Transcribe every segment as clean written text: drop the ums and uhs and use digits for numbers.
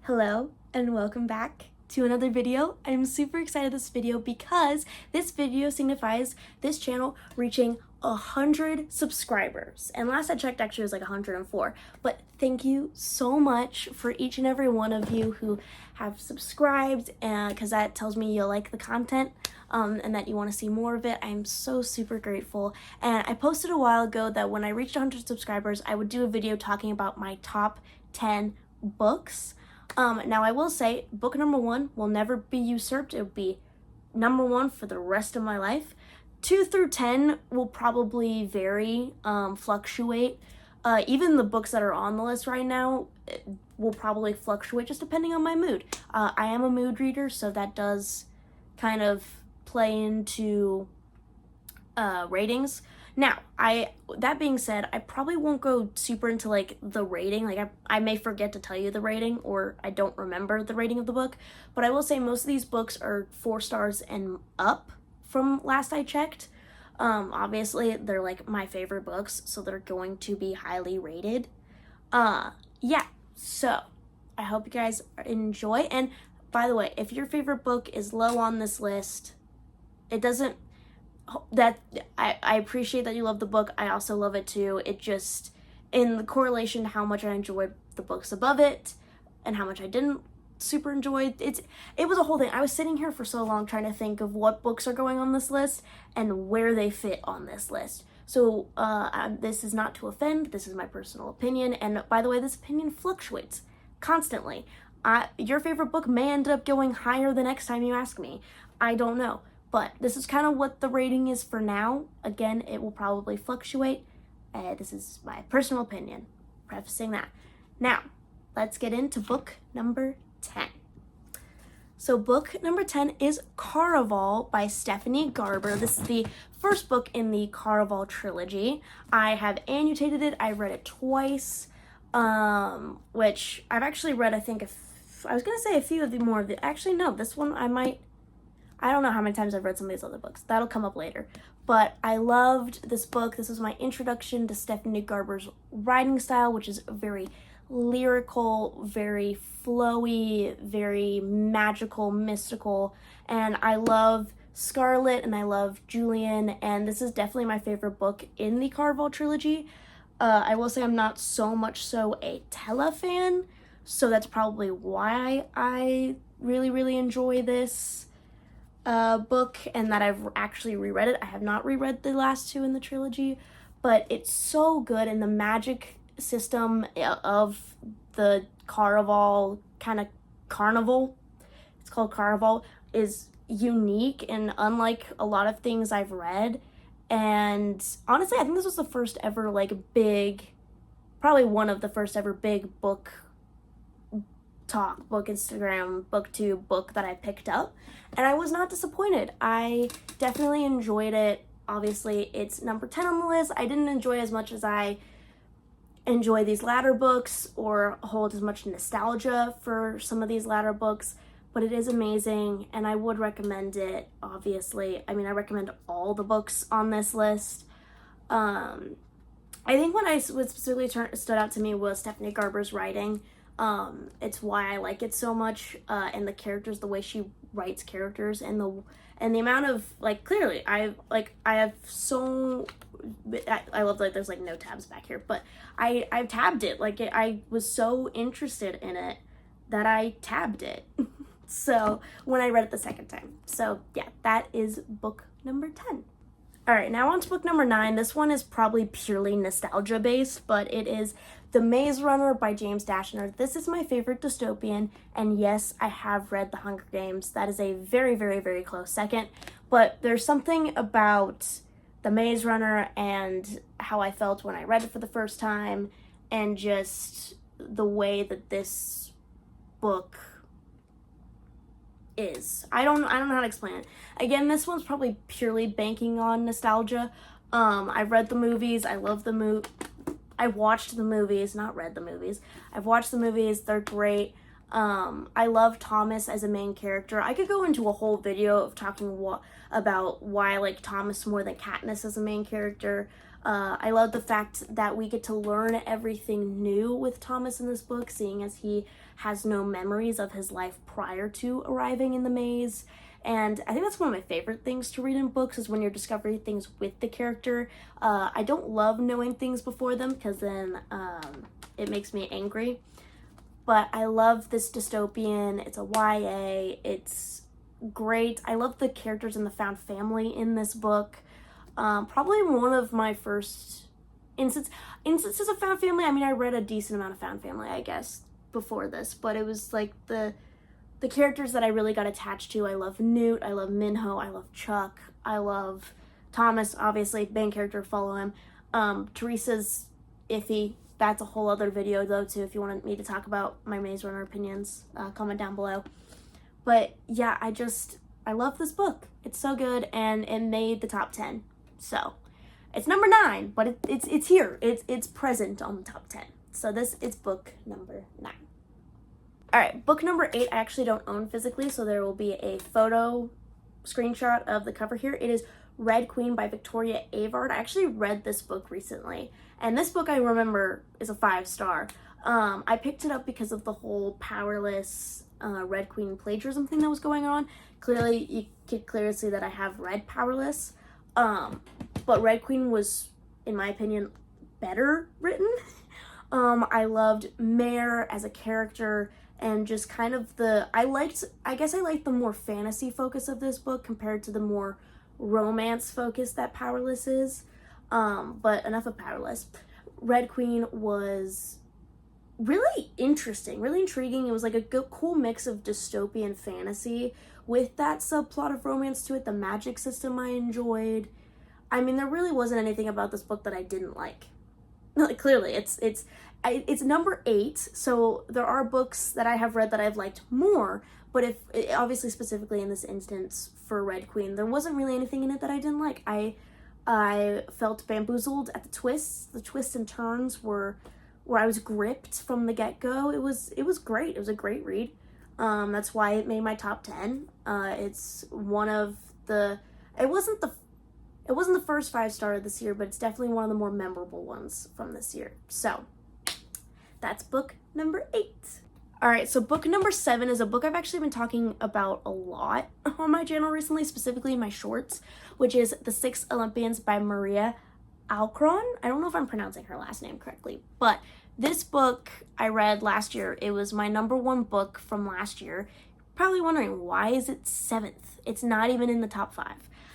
Hello and welcome back to another video. I'm super excited this video because this video signifies this channel reaching 100 subscribers. And last I checked, actually it was like 104. But thank you so much for each and every one of you who have subscribed, and because that tells me you like the content and that you want to see more of it. I'm so super grateful. And I posted a while ago that when I reached 100 subscribers, I would do a video talking about my top 10 books. Now I will say book number 1 will never be usurped. It will be number 1 for the rest of my life. 2 through 10 will probably vary, fluctuate. Even the books that are on the list right now will probably fluctuate just depending on my mood. I am a mood reader, so that does kind of play into ratings. Now, that being said, I probably won't go super into like the rating. Like I may forget to tell you the rating, or I don't remember the rating of the book, but I will say most of these books are 4 stars and up from last I checked. Obviously they're like my favorite books, so they're going to be highly rated. Yeah, so I hope you guys enjoy. And by the way, if your favorite book is low on this list, it doesn't, that I appreciate that you love the book. I also love it too. It just, in the correlation to how much I enjoyed the books above it and how much I didn't super enjoy it was a whole thing. I was sitting here for so long trying to think of what books are going on this list and where they fit on this list. So this is not to offend, this is my personal opinion, and by the way, this opinion fluctuates constantly. Your favorite book may end up going higher the next time you ask me. I don't know. But this is kind of what the rating is for now. Again, it will probably fluctuate. This is my personal opinion, prefacing that. Now, let's get into book number 10. So book number 10 is Caraval by Stephanie Garber. This is the first book in the Caraval trilogy. I have annotated it. I read it twice, which I've actually read, I think, I was going to say a few of the more of the, actually no, this one I don't know how many times I've read some of these other books. That'll come up later. But I loved this book. This was my introduction to Stephanie Garber's writing style, which is very lyrical, very flowy, very magical, mystical. And I love Scarlet and I love Julian. And this is definitely my favorite book in the Caraval trilogy. I will say I'm not so much so a Tella fan. So that's probably why I really, really enjoy this book, and that I've actually reread it. I have not reread the last 2 in the trilogy, but it's so good, and the magic system of the Caraval kind of carnival, it's called Caraval, is unique and unlike a lot of things I've read. And honestly, I think this was the first ever like big, probably one of the first ever big book talk, book Instagram, booktube book that I picked up, and I was not disappointed. I definitely enjoyed it. Obviously, it's number 10 on the list. I didn't enjoy as much as I enjoy these latter books or hold as much nostalgia for some of these latter books, but it is amazing and I would recommend it, obviously. I mean, I recommend all the books on this list. I think what specifically stood out to me was Stephanie Garber's writing. It's why I like it so much, and the characters, the way she writes characters, and the amount of, like, clearly I love, like, there's like no tabs back here, but I've tabbed it. Like, I was so interested in it that I tabbed it. So when I read it the second time. So yeah, that is book number 10. All right, now on to book number 9. This one is probably purely nostalgia based, but it is The Maze Runner by James Dashner. This is my favorite dystopian, and yes, I have read The Hunger Games. That is a very, very, very close second, but there's something about The Maze Runner and how I felt when I read it for the first time, and just the way that this book is. I don't know how to explain it. Again, this one's probably purely banking on nostalgia. I've read the movies. I love the I watched the movies, not read the movies. I've watched the movies. They're great. I love Thomas as a main character. I could go into a whole video of talking about why I like Thomas more than Katniss as a main character. I love the fact that we get to learn everything new with Thomas in this book, seeing as he has no memories of his life prior to arriving in the maze. And I think that's one of my favorite things to read in books, is when you're discovering things with the character. I don't love knowing things before them, because then it makes me angry. But I love this dystopian. It's a YA. It's great. I love the characters in the found family in this book. Probably one of my first instances of found family. I mean, I read a decent amount of found family, I guess, before this, but it was like the characters that I really got attached to. I love Newt, I love Minho, I love Chuck, I love Thomas, obviously, main character, follow him. Teresa's iffy. That's a whole other video, though, too, if you wanted me to talk about my Maze Runner opinions, comment down below. But, yeah, I love this book. It's so good, and it made the top 10. So, it's number 9, but it's here. It's present on the top 10. So this is book number 9. Alright, book number 8 I actually don't own physically, so there will be a photo screenshot of the cover here. It is Red Queen by Victoria Avard. I actually read this book recently, and this book I remember is a 5-star. I picked it up because of the whole powerless Red Queen plagiarism thing that was going on. Clearly, you could clearly see that I have read Powerless, but Red Queen was, in my opinion, better written. I loved Mare as a character, and just kind of I guess I liked the more fantasy focus of this book compared to the more romance focus that Powerless is. But enough of Powerless. Red Queen was really interesting, really intriguing. It was like a good, cool mix of dystopian fantasy with that subplot of romance to it. The magic system I enjoyed. I mean, there really wasn't anything about this book that I didn't like. Clearly, it's number 8, so there are books that I have read that I've liked more, but obviously specifically in this instance for Red Queen, there wasn't really anything in it that I didn't like. I felt bamboozled at the twists. The twists and turns were where I was gripped from the get-go. It was great. It was a great read. That's why it made my top 10. It's one of the, it wasn't the first 5-star of this year, but it's definitely one of the more memorable ones from this year. So that's book number 8. All right, so book number 7 is a book I've actually been talking about a lot on my channel recently, specifically in my shorts, which is The Six Olympians by Maria Alcron. I don't know if I'm pronouncing her last name correctly, but this book I read last year. It was my number 1 book from last year. Probably wondering, why is it 7th? It's not even in the top 5.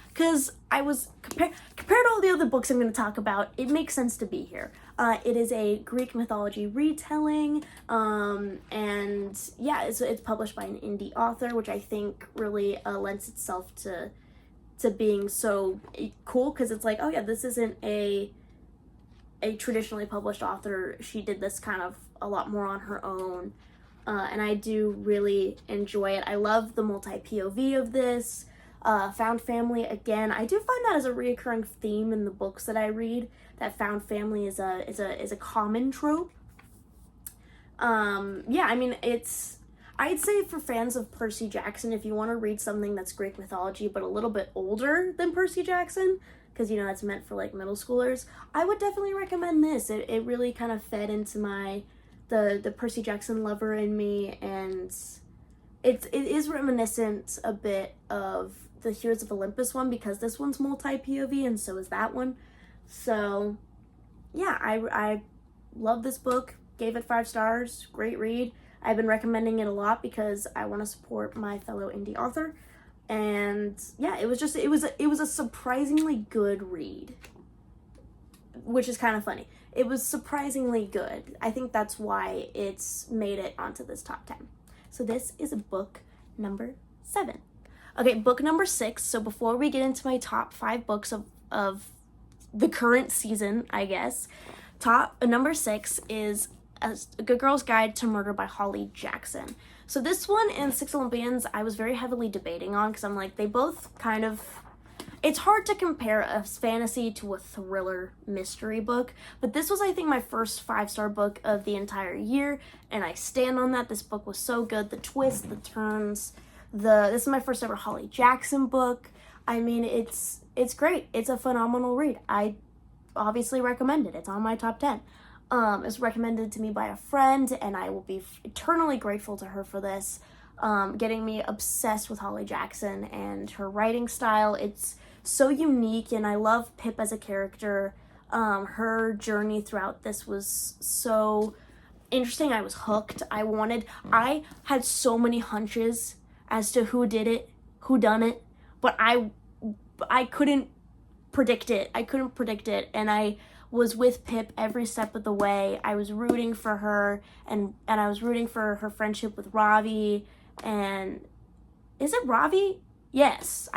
Because I was, compared to all the other books I'm going to talk about, it makes sense to be here. It is a Greek mythology retelling, and yeah, it's published by an indie author, which I think really lends itself to being so cool, because it's like, oh yeah, this isn't a traditionally published author. She did this kind of a lot more on her own, and I do really enjoy it. I love the multi-POV of this. Found family, again, I do find that as a reoccurring theme in the books that I read, that found family is a common trope. Yeah, I mean, I'd say for fans of Percy Jackson, if you want to read something that's Greek mythology but a little bit older than Percy Jackson, because, you know, that's meant for, like, middle schoolers, I would definitely recommend this. It really kind of fed into the Percy Jackson lover in me, and it is reminiscent a bit of the Heroes of Olympus one, because this one's multi-POV and so is that one. So yeah, I love this book, gave it 5 stars, great read. I've been recommending it a lot because I want to support my fellow indie author, and yeah, it was a surprisingly good read, which is kind of funny. It was surprisingly good. I think that's why it's made it onto this top 10. So this is book number 7. Okay, book number 6. So before we get into my top 5 books of the current season, I guess, number 6 is A Good Girl's Guide to Murder by Holly Jackson. So this one and Six Olympians I was very heavily debating on, because I'm like, they both kind of, it's hard to compare a fantasy to a thriller mystery book, but this was, I think, my first 5-star book of the entire year, and I stand on that. This book was so good. The twists, the turns, this is my first ever Holly Jackson book. I mean, it's great. It's a phenomenal read. I obviously recommended. It's on my top 10. It was recommended to me by a friend, and I will be eternally grateful to her for this. Getting me obsessed with Holly Jackson and her writing style. It's so unique, and I love Pip as a character. Her journey throughout this was so interesting. I was hooked. I had so many hunches as to who did it, who done it, but I couldn't predict it. And I was with Pip every step of the way. I was rooting for her, and I was rooting for her friendship with Ravi. And is it Ravi? Yes.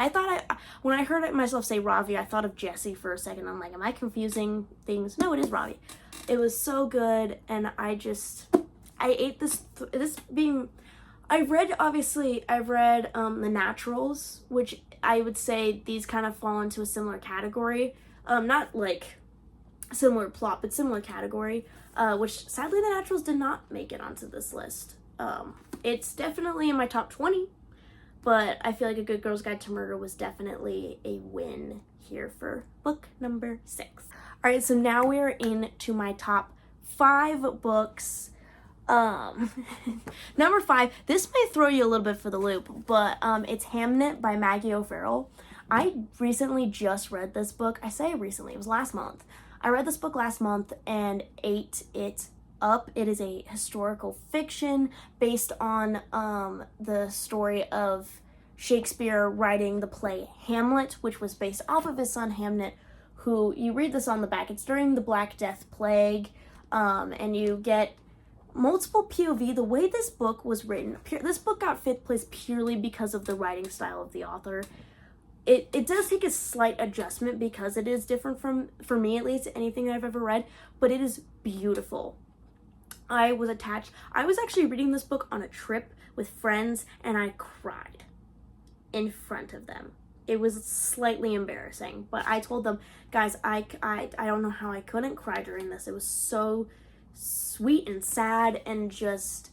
When I heard myself say Ravi, I thought of Jesse for a second. I'm like, am I confusing things? No, it is Ravi. It was so good, and I ate I've read The Naturals, which I would say these kind of fall into a similar category. Not like similar plot, but similar category, which sadly The Naturals did not make it onto this list. It's definitely in my top 20, but I feel like A Good Girl's Guide to Murder was definitely a win here for book number 6. All right, so now we are into my top 5 books. Number 5, this may throw you a little bit for the loop, but it's Hamnet by Maggie O'Farrell. I recently just read this book. I say recently, it was last month. I read this book last month and ate it up. It is a historical fiction based on the story of Shakespeare writing the play Hamlet, which was based off of his son Hamnet, who, you read this on the back, it's during the Black Death Plague, and you get multiple POV. The way this book was written, this book got 5th place purely because of the writing style of the author. It does take a slight adjustment because it is different from, for me at least, anything that I've ever read, but it is beautiful. I was attached. I was actually reading this book on a trip with friends, and I cried in front of them. It was slightly embarrassing, but I told them, guys, I don't know how I couldn't cry during this. It was so sweet and sad, and just,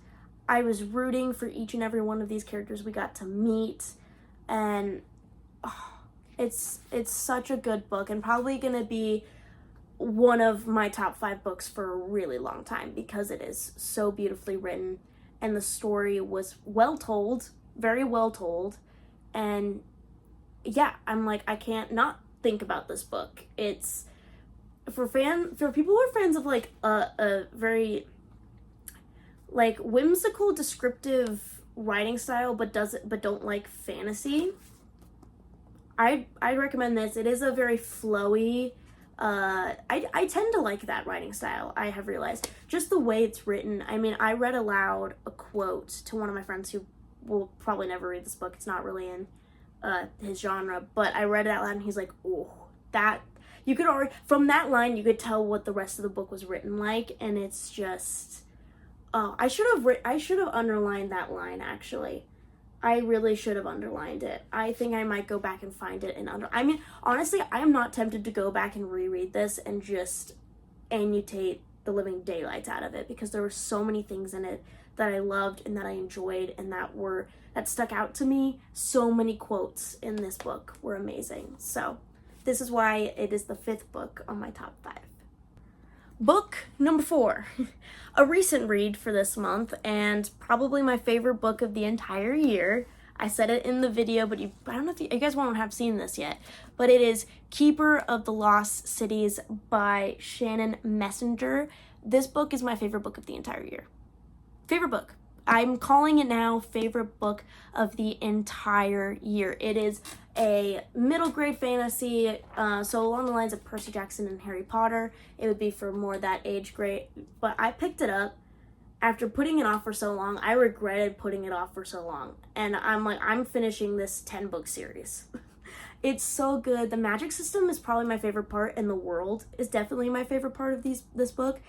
I was rooting for each and every one of these characters we got to meet, and it's such a good book, and probably gonna be one of my top 5 books for a really long time because it is so beautifully written, and the story was well told, very well told, and yeah, I'm like, I can't not think about this book. It's for people who are fans of like a very like whimsical, descriptive writing style, but don't like fantasy. I'd recommend this. It is a very flowy. I tend to like that writing style. I have realized just the way it's written. I mean, I read aloud a quote to one of my friends who will probably never read this book. It's not really in his genre, but I read it out loud, and he's like, "Oh, that." You could already, from that line, you could tell what the rest of the book was written like, and it's just, oh, I should have underlined that line, actually. I really should have underlined it. I think I might go back and find it and I mean, honestly, I am not tempted to go back and reread this and just annotate the living daylights out of it, because there were so many things in it that I loved and that I enjoyed and that stuck out to me. So many quotes in this book were amazing. So this is why it is the 5th book on my top 5. Book number 4, a recent read for this month, and probably my favorite book of the entire year. I said it in the video, but I don't know if you guys won't have seen this yet, but it is Keeper of the Lost Cities by Shannon Messenger. This book is my favorite book of the entire year. Favorite book. I'm calling it now favorite book of the entire year. It is a middle grade fantasy, so along the lines of Percy Jackson and Harry Potter. It would be for more that age grade, but I picked it up after putting it off for so long. I regretted putting it off for so long, and I'm like, I'm finishing this 10-book series. It's so good. The magic system is probably my favorite part, and the world is definitely my favorite part of this book.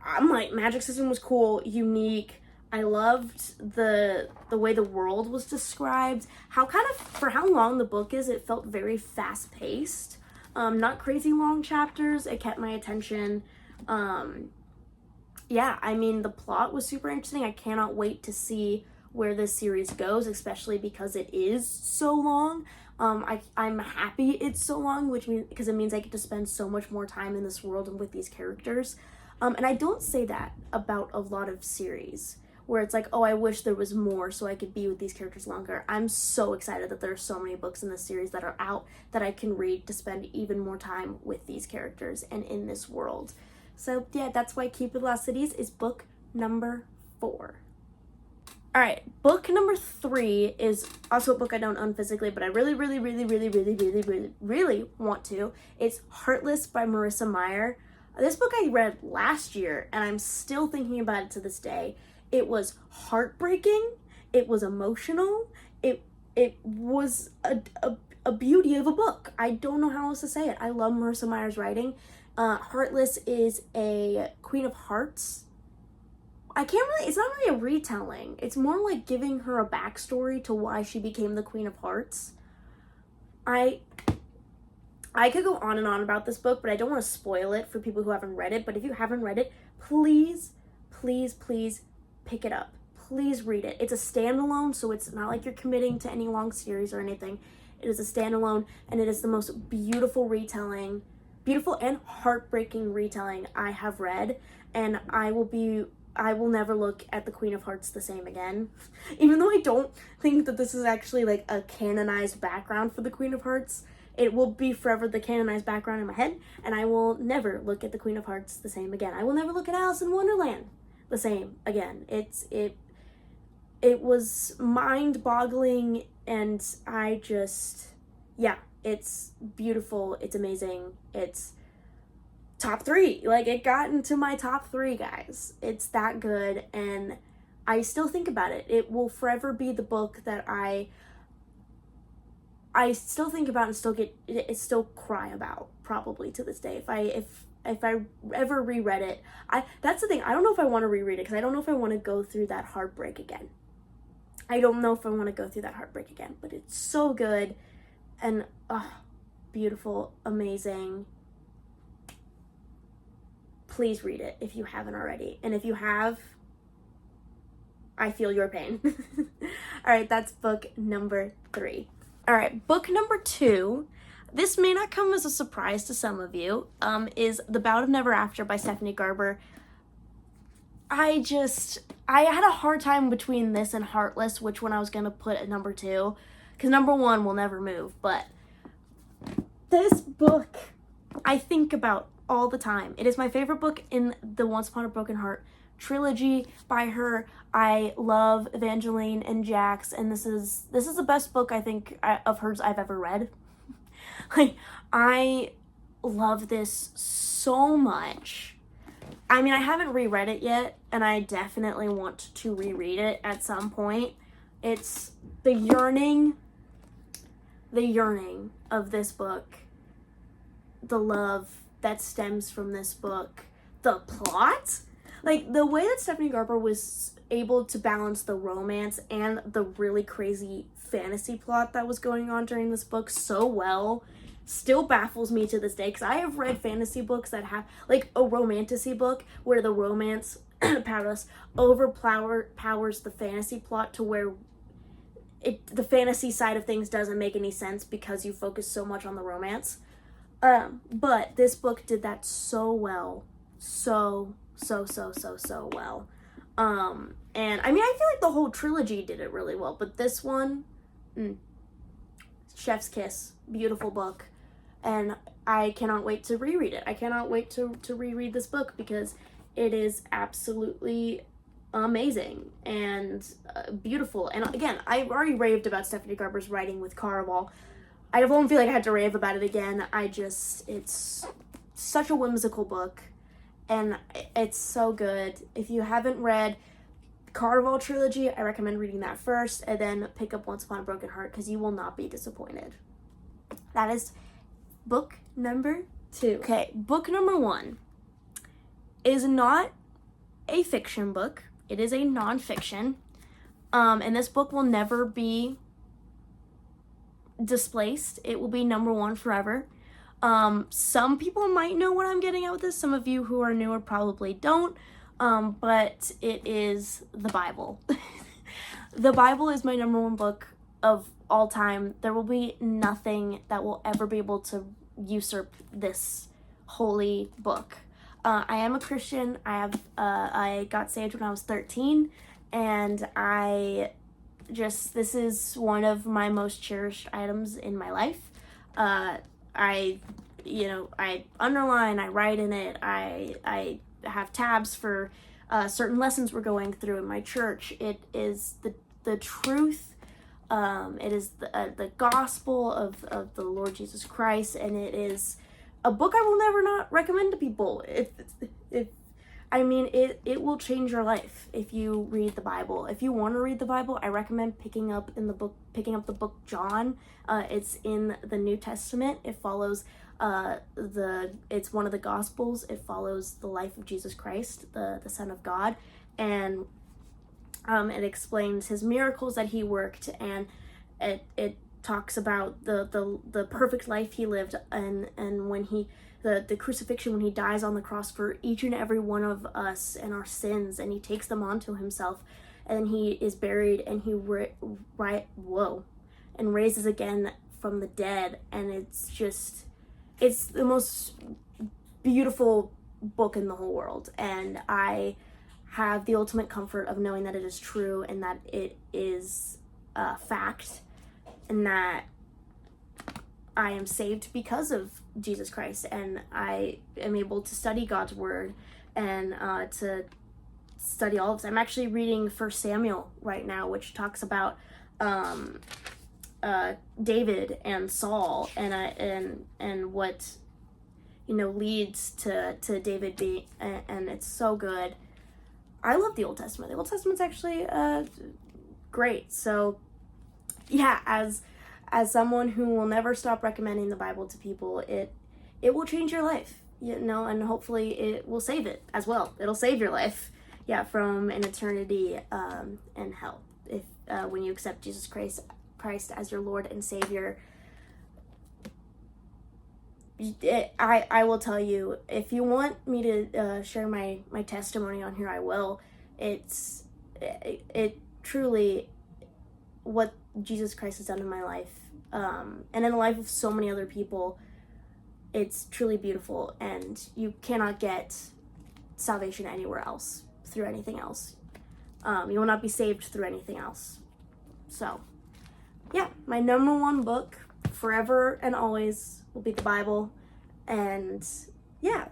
I'm like, magic system was cool, unique. I loved the way the world was described. For how long the book is, it felt very fast paced. Not crazy long chapters. It kept my attention. Yeah, I mean, the plot was super interesting. I cannot wait to see where this series goes, especially because it is so long. I'm happy it's so long, which means because it means I get to spend so much more time in this world and with these characters. And I don't say that about a lot of series where it's like, oh, I wish there was more so I could be with these characters longer. I'm so excited that there are so many books in this series that are out that I can read to spend even more time with these characters and in this world. So yeah, that's why Cupid Lost Cities is book number 4. All right, book number 3 is also a book I don't own physically, but I really want to. It's Heartless by Marissa Meyer. This book I read last year, and I'm still thinking about it to this day. It was heartbreaking. It was emotional. It was a beauty of a book. I don't know how else to say it. I love Marissa Meyer's writing. Heartless is a Queen of Hearts. It's not really a retelling. It's more like giving her a backstory to why she became the Queen of Hearts. I could go on and on about this book, but I don't want to spoil it for people who haven't read it. But if you haven't read it, please pick it up. Please read it. It's a standalone, so it's not like you're committing to any long series or anything. It is a standalone, and it is the most beautiful and heartbreaking retelling I have read, and I will never look at the Queen of Hearts the same again. Even though I don't think that this is actually like a canonized background for the Queen of Hearts, it will be forever the canonized background in my head, and I will never look at the Queen of Hearts the same again. I will never look at Alice in Wonderland the same again. It was mind-boggling, and it's beautiful, it's amazing, it's top 3. Like, it got into my top 3, guys. It's that good, and I still think about it. It will forever be the book that I still think about and still cry about, probably to this day. If I ever reread it, that's the thing. I don't know if I want to reread it because I don't know if I want to go through that heartbreak again. But it's so good and beautiful, amazing. Please read it if you haven't already. And if you have, I feel your pain. All right, that's book number 3. All right, book number 2. This may not come as a surprise to some of you, is The Ballad of Never After by Stephanie Garber. I had a hard time between this and Heartless, which one I was going to put at number 2, because number 1 will never move, but this book I think about all the time. It is my favorite book in the Once Upon a Broken Heart trilogy by her. I love Evangeline and Jax, and this is the best book I think of hers I've ever read. Like, I love this so much. I mean, I haven't reread it yet, and I definitely want to reread it at some point. It's the yearning of this book, the love that stems from this book, the plot, like the way that Stephanie Garber was able to balance the romance and the really crazy fantasy plot that was going on during this book so well still baffles me to this day, because I have read fantasy books that have, like, a romantasy book where the romance overpowers the fantasy plot to where the fantasy side of things doesn't make any sense because you focus so much on the romance. But this book did that so well. So well. And I mean, I feel like the whole trilogy did it really well, but this one, chef's kiss. Beautiful book. And I cannot wait to reread it. I cannot wait to reread this book because it is absolutely amazing and beautiful. And again, I've already raved about Stephanie Garber's writing with Caraval. I don't feel like I had to rave about it again. It's such a whimsical book, and it's so good. If you haven't read Caraval trilogy, I recommend reading that first, and then pick up Once Upon a Broken Heart, because you will not be disappointed. That is book number 2. Okay, book number 1 is not a fiction book. It is a nonfiction. And this book will never be displaced. It will be number 1 forever. Some people might know what I'm getting at with this. Some of you who are newer probably don't. But it is the Bible. The Bible is my number 1 book of all time. There will be nothing that will ever be able to usurp this holy book. I am a Christian. I got saved when I was 13, and this is one of my most cherished items in my life. I underline, I write in it, I have tabs for certain lessons we're going through in my church. It is the truth. It is the gospel of the Lord Jesus Christ, and it is a book I will never not recommend to people. It will change your life if you read the Bible. If you want to read the Bible, I recommend picking up the book John. It's in the New Testament. It follows it's one of the Gospels. It follows the life of Jesus Christ, the Son of God, and it explains his miracles that he worked, and it talks about the perfect life he lived, and when the crucifixion, when he dies on the cross for each and every one of us and our sins, and he takes them onto himself, and he is buried, and he and raises again from the dead. And it's the most beautiful book in the whole world, and I have the ultimate comfort of knowing that it is true, and that it is fact, and that I am saved because of Jesus Christ, and I am able to study God's word and to study all of this. I'm actually reading 1 Samuel right now, which talks about David and Saul, and what leads to David being, and it's so good. I love the Old Testament. The Old Testament's actually great. So yeah, as someone who will never stop recommending the Bible to people, it will change your life, and hopefully it will save it as well. It'll save your life, from an eternity in hell, if when you accept Jesus Christ as your Lord and Savior. I will tell you, if you want me to share my testimony on here, I will. It truly, what Jesus Christ has done in my life, and in the life of so many other people, it's truly beautiful, and you cannot get salvation anywhere else, through anything else. You will not be saved through anything else. So yeah, my number one book forever and always will be the Bible. And yeah,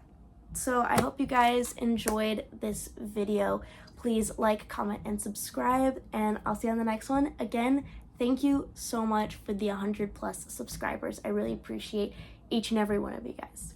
so I hope you guys enjoyed this video. Please like, comment, and subscribe, and I'll see you on the next one. Again, thank you so much for the 100+ subscribers. I really appreciate each and every one of you guys.